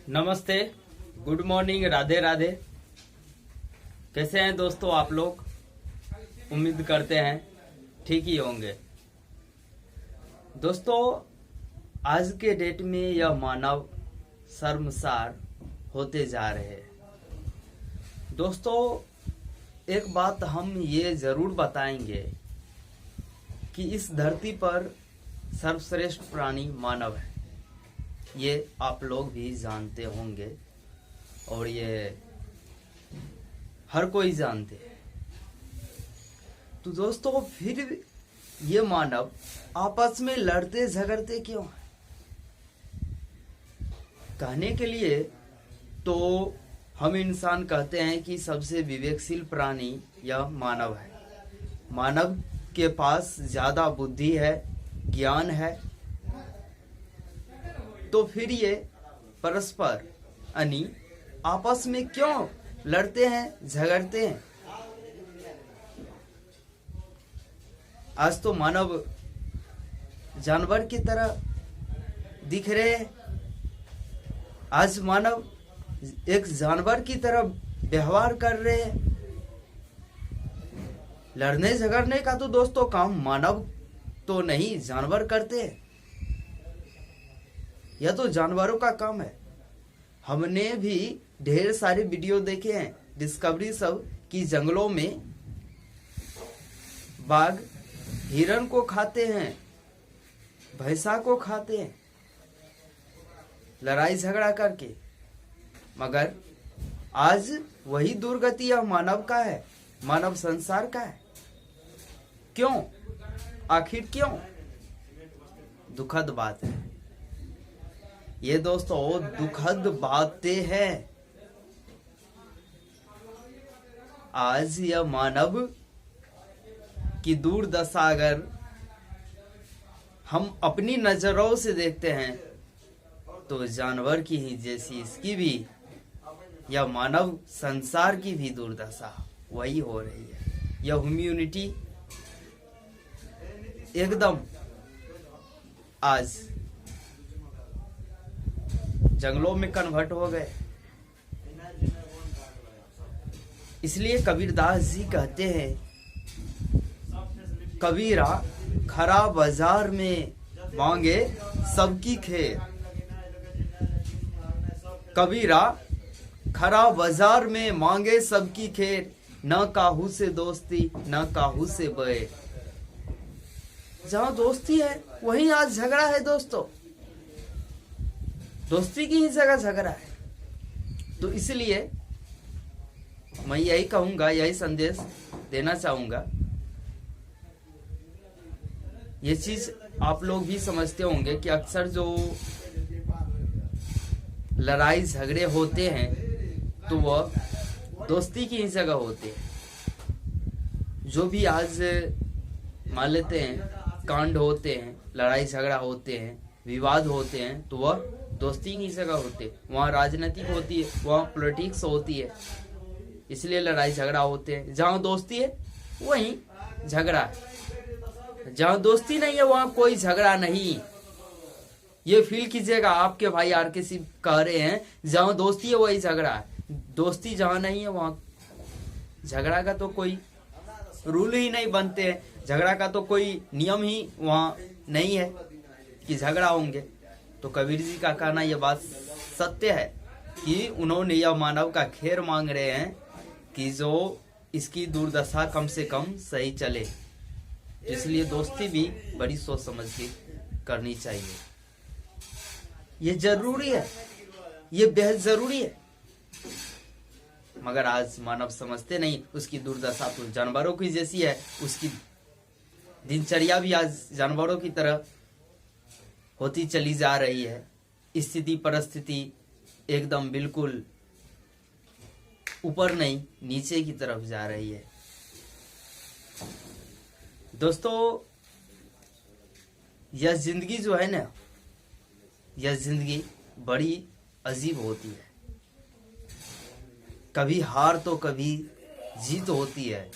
नमस्ते, good morning, Radhe Radhe. कैसे हैं दोस्तों आप लोग? उम्मीद करते हैं ठीक ही होंगे। दोस्तों, आज के डेट में यह मानव शर्मसार होते जा रहे हैं। दोस्तों, एक बात हम ये जरूर बताएंगे कि इस धरती पर सर्वश्रेष्ठ प्राणी मानव है। ये आप लोग भी जानते होंगे और ये हर कोई जानते हैं। तो दोस्तों, फिर ये मानव आपस में लड़ते झगड़ते क्यों हैं? कहने के लिए तो हम इंसान कहते हैं कि सबसे विवेकशील प्राणी यह मानव है। मानव के पास ज्यादा बुद्धि है, ज्ञान है, तो फिर ये परस्पर यानी आपस में क्यों लड़ते हैं, झगड़ते हैं? आज तो मानव जानवर की तरह दिख रहे हैं। आज मानव एक जानवर की तरह व्यवहार कर रहे हैं। लड़ने झगड़ने का तो दोस्तों काम मानव तो नहीं, जानवर करते हैं। यह तो जानवरों का काम है। हमने भी ढेर सारे वीडियो देखे हैं, डिस्कवरी सब की जंगलों में बाघ हिरण को खाते हैं, भैंसा को खाते हैं, लड़ाई झगड़ा करके। मगर आज वही दुर्गति यह मानव का है, मानव संसार का है। क्यों? आखिर क्यों? दुखद बात है ये दोस्तों, दुखद बातें हैं। आज यह मानव की दुर्दशा अगर हम अपनी नजरों से देखते हैं तो जानवर की ही जैसी इसकी भी, यह मानव संसार की भी दुर्दशा वही हो रही है। यह ह्यूमैनिटी एकदम आज जंगलों में कन्वर्ट हो गए। इसलिए कबीरदास जी कहते हैं, कबीरा खरा बाजार में मांगे सबकी खैर। कबीरा खरा बाजार में मांगे सबकी खैर, न काहू से दोस्ती न काहू से बैर। जहां दोस्ती है वहीं आज झगड़ा है दोस्तों। दोस्ती की ही जगह झगड़ा है। तो इसलिए मैं यही कहूंगा, यही संदेश देना चाहूंगा। ये चीज आप लोग भी समझते होंगे कि अक्सर जो लड़ाई झगड़े होते हैं तो वह दोस्ती की ही जगह होते हैं। जो भी आज मान लेते हैं कांड होते हैं, लड़ाई झगड़ा होते हैं, विवाद होते हैं, तो वह दोस्ती की जगह होते। वहाँ राजनीतिक होती है, वहाँ पॉलिटिक्स होती है, इसलिए लड़ाई झगड़ा होते हैं। जहाँ दोस्ती है वहीं झगड़ा है, जहाँ दोस्ती नहीं है वहाँ कोई झगड़ा नहीं। ये फील कीजिएगा, आपके भाई आरकेसी कह रहे हैं जहाँ दोस्ती है वही झगड़ा है। दोस्ती जहाँ नहीं है वहाँ झगड़ा का तो कोई रूल ही नहीं बनते हैं, झगड़ा का तो कोई नियम ही वहाँ नहीं है कि झगड़ा होंगे। तो कबीर जी का कहना यह बात सत्य है कि उन्होंने यह मानव का खैर मांग रहे हैं कि जो इसकी दुर्दशा कम से कम सही चले। इसलिए दोस्ती भी बड़ी सोच समझ के करनी चाहिए। ये जरूरी है, ये बेहद जरूरी है। मगर आज मानव समझते नहीं। उसकी दुर्दशा तो जानवरों की जैसी है, उसकी दिनचर्या भी आज जानवरों की तरह होती चली जा रही है। स्थिति परिस्थिति एकदम बिल्कुल ऊपर नहीं नीचे की तरफ जा रही है। दोस्तों, यह जिंदगी जो है ना, यह जिंदगी बड़ी अजीब होती है। कभी हार तो कभी जीत होती है।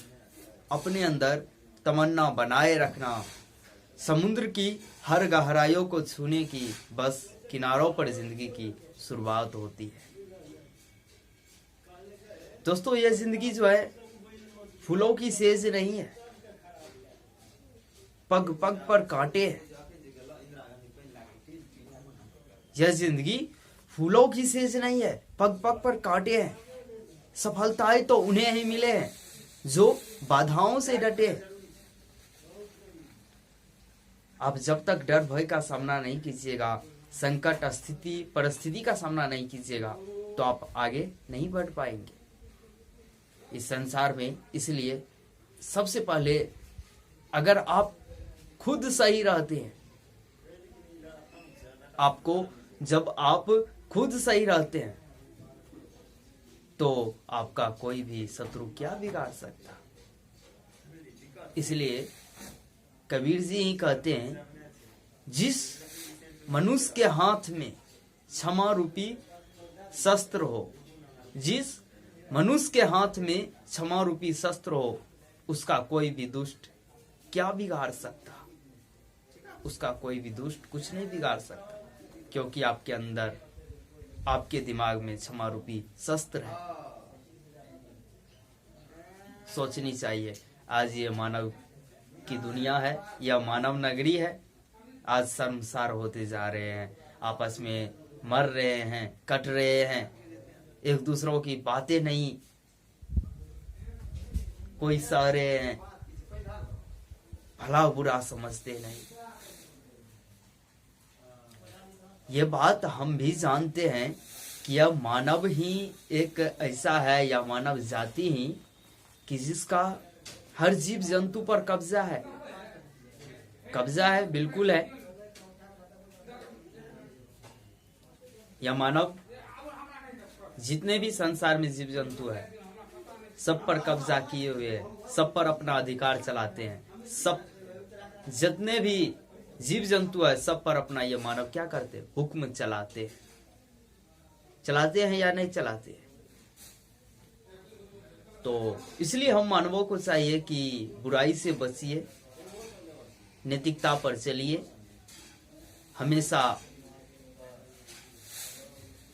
अपने अंदर तमन्ना बनाए रखना, समुद्र की हर गहराइयों को छूने की बस किनारों पर जिंदगी की शुरुआत होती है। दोस्तों, यह जिंदगी जो है फूलों की सेज नहीं है, पग पग पर कांटे हैं। यह जिंदगी फूलों की सेज नहीं है, पग पग पर कांटे हैं। सफलताएं तो उन्हें ही मिले हैं जो बाधाओं से डटे हैं। आप जब तक डर भय का सामना नहीं कीजिएगा, संकट स्थिति परिस्थिति का सामना नहीं कीजिएगा, तो आप आगे नहीं बढ़ पाएंगे इस संसार में। इसलिए सबसे पहले अगर आप खुद सही रहते हैं, आपको जब आप खुद सही रहते हैं तो आपका कोई भी शत्रु क्या बिगाड़ सकता। इसलिए कबीर जी ही कहते हैं, जिस मनुष्य के हाथ में क्षमा रूपी शस्त्र हो, जिस मनुष्य के हाथ में क्षमा रूपी शस्त्र हो, उसका कोई भी दुष्ट क्या बिगाड़ सकता। उसका कोई भी दुष्ट कुछ नहीं बिगाड़ सकता, क्योंकि आपके अंदर, आपके दिमाग में क्षमा रूपी शस्त्र है। सोचनी चाहिए, आज ये मानव की दुनिया है, यह मानव नगरी है। आज शर्मसार होते जा रहे हैं, आपस में मर रहे हैं, कट रहे हैं, एक दूसरों की बातें नहीं कोई सह रहे हैं, भला बुरा समझते नहीं। ये बात हम भी जानते हैं कि यह मानव ही एक ऐसा है, या मानव जाति ही कि जिसका हर जीव जंतु पर कब्जा है। कब्जा है, बिल्कुल है। यह मानव जितने भी संसार में जीव जंतु है, सब पर कब्जा किए हुए है, सब पर अपना अधिकार चलाते हैं। सब जितने भी जीव जंतु है, सब पर अपना ये मानव क्या करते हैं, हुक्म चलाते हैं। चलाते हैं या नहीं चलाते हैं। तो इसलिए हम मानवों को चाहिए कि बुराई से बचिए, नैतिकता पर चलिए, हमेशा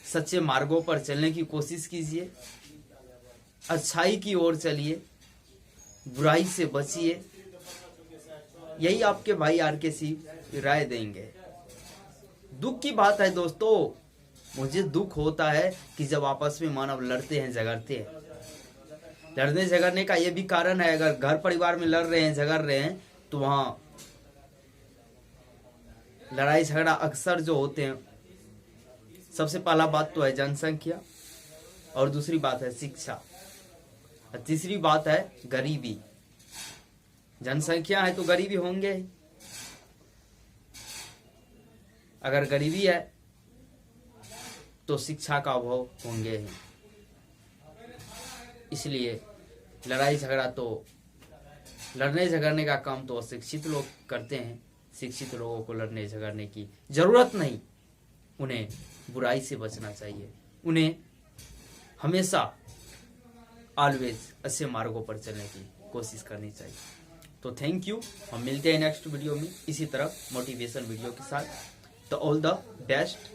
सच्चे मार्गों पर चलने की कोशिश कीजिए, अच्छाई की ओर चलिए, बुराई से बचिए। यही आपके भाई RKC राय देंगे। दुख की बात है दोस्तों, मुझे दुख होता है कि जब आपस में मानव लड़ते हैं, झगड़ते हैं। लड़ने झगड़ने का ये भी कारण है, अगर घर परिवार में लड़ रहे हैं, झगड़ रहे हैं, तो वहां लड़ाई झगड़ा अक्सर जो होते हैं, सबसे पहला बात तो है जनसंख्या, और दूसरी बात है शिक्षा, और तीसरी बात है गरीबी। जनसंख्या है तो गरीबी होंगे, अगर गरीबी है तो शिक्षा का अभाव होंगे ही। इसलिए लड़ाई झगड़ा तो, लड़ने झगड़ने का काम तो अशिक्षित लोग करते हैं। शिक्षित लोगों को लड़ने झगड़ने की जरूरत नहीं, उन्हें बुराई से बचना चाहिए, उन्हें हमेशा ऑलवेज अच्छे मार्गों पर चलने की कोशिश करनी चाहिए। तो थैंक यू, हम मिलते हैं नेक्स्ट वीडियो में इसी तरह मोटिवेशन वीडियो के साथ। तो ऑल द बेस्ट।